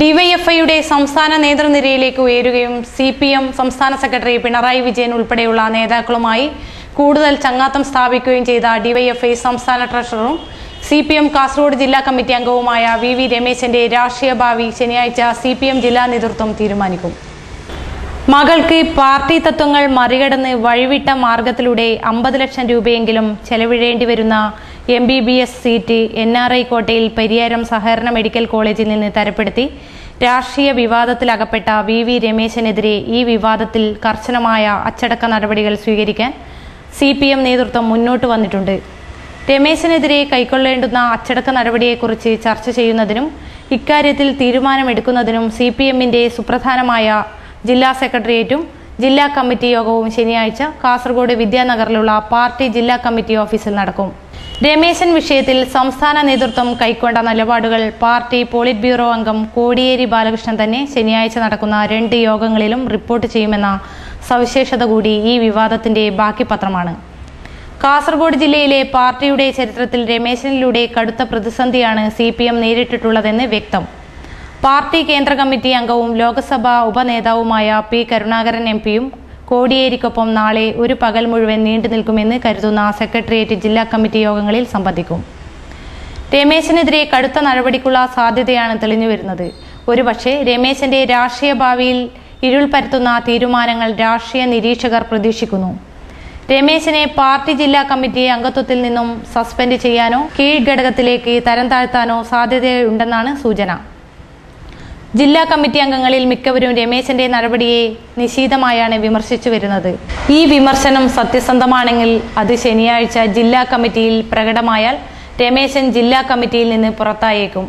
ഡിവൈഎഫ്ഐയുടെ സംസ്ഥാന നേതൃനിരയിലേക്ക് ഉയരുകയും സിപിഎം സംസ്ഥാന സെക്രട്ടറി പിണറായി വിജയൻ ഉൾപ്പെടെയുള്ള നേതാക്കളുമായി കൂടുതൽ ചങ്ങാത്തം സ്ഥാപിക്കുകയും ചെയ്ത ഡിവൈഎഫ്ഐ സംസ്ഥാന ട്രഷററും സിപിഎം കാസർഗോഡ് ജില്ലാ കമ്മിറ്റി അംഗവുമായ വി രമേശന്റെ രാഷ്ട്രീയ ഭാവി ശനിയാഴ്ച സിപിഎം ജില്ലാ നേതൃത്വം തീരുമാനിക്കും. മകൾക്ക് പാർട്ടി തത്വങ്ങൾ മറികടന്ന് വഴിവിട്ട മാർഗത്തിലൂടെ 50 ലക്ഷം രൂപയെങ്കിലും ചെലവിടേണ്ടി വരുന്ന MBBS സീറ്റ് NRI കോട്ടയിൽ പരിയാരം സഹകരണ മെഡിക്കൽ കോളേജിൽ നിന്ന് തരപ്പെടുത്തി രാഷ്ട്രീയ വിവാദത്തിലകപ്പെട്ട വി രമേശനെതിരെ ഈ വിവാദത്തിൽ കർശനമായ അച്ചടക്ക നടപടികൾ സ്വീകരിക്കാൻ CPM നേതൃത്വം മുന്നോട്ട് വന്നിട്ടുണ്ട്. രമേശനെതിരെ കൈക്കൊള്ളേണ്ടുന്ന അച്ചടക്ക നടപടിയെക്കുറിച്ച് ചർച്ച ചെയ്യുന്നതിനും ഇക്കാര്യത്തിൽ തീരുമാനമെടുക്കുന്നതിനും CPMന്റെ സുപ്രധാനമായ ജില്ലാ സെക്രട്ടേറിയറ്റും ജില്ലാ കമ്മിറ്റി യോഗവും ശനിയാഴ്ച കാസർഗോഡ് വിദ്യാനഗറിലുള്ള പാർട്ടി ജില്ലാ കമ്മിറ്റി ഓഫീസിൽ നടക്കും. രമേശൻ വിഷയത്തിൽ സംസ്ഥാന നേതൃത്വം കൈക്കൊണ്ട നിലപാടുകൾ പാർട്ടി പോളിറ്റ് ബ്യൂറോ അംഗം കോടിയേരി ബാലകൃഷ്ണൻ തന്നെ ശനിയാഴ്ച നടക്കുന്ന 2 യോഗങ്ങളിലും റിപ്പോർട്ട് ചെയ്യുമെന്ന സവിശേഷത കൂടി ഈ വിവാദത്തിന്റെ ബാക്കി പത്രമാണ്. കാസർഗോഡ് ജില്ലയിലെ പാർട്ടിയുടെ ചരിത്രത്തിൽ രമേശനിലൂടെ കടുത്ത പ്രതിസന്ധിയാണ് CPM നേരിട്ടിട്ടുള്ളതെന്ന് വ്യക്തം. പാർട്ടി കേന്ദ്ര കമ്മിറ്റി അംഗവും ലോക്സഭാ ഉപനേതാവുമായ P. കരുണാകരൻ MP-യും കോടിയേരിക്കൊപ്പം നാളെ ഒരു പകൽ മുഴുവൻ നീണ്ടു നിൽക്കുമെന്ന് കരുതുന്ന സെക്രട്ടേറിയറ്റ് ജില്ലാ കമ്മിറ്റി യോഗങ്ങളിൽ സംബന്ധിക്കും. രമേശനെതിരെ കടുത്ത നടപടിക്കുള്ള സാധ്യതയാണ് തെളിഞ്ഞുവരുന്നത്. ഒരുപക്ഷെ രമേശന്റെ രാഷ്ട്രീയ ഭാവിയിൽ ഇരുൾ പരത്തുന്ന തീരുമാനങ്ങൾ രാഷ്ട്രീയ നിരീക്ഷകർ പ്രതീക്ഷിക്കുന്നു. രമേശനെ പാർട്ടി ജില്ലാ കമ്മിറ്റി അംഗത്വത്തിൽ നിന്നും സസ്പെൻഡ് ചെയ്യാനോ കീഴ്ഘടകത്തിലേക്ക് തരം താഴ്ത്താനോ സാധ്യതയുണ്ടെന്നാണ് സൂചന. ജില്ലാ കമ്മിറ്റി അംഗങ്ങളിൽ മിക്കവരും രമേശന്റെ നടപടിയെ നിശിതമായാണ് വിമർശിച്ചു വരുന്നത്. ഈ വിമർശനം സത്യസന്ധമാണെങ്കിൽ അത് ശനിയാഴ്ച ജില്ലാ കമ്മിറ്റിയിൽ പ്രകടമായാൽ രമേശൻ ജില്ലാ കമ്മിറ്റിയിൽ നിന്ന് പുറത്തായേക്കും.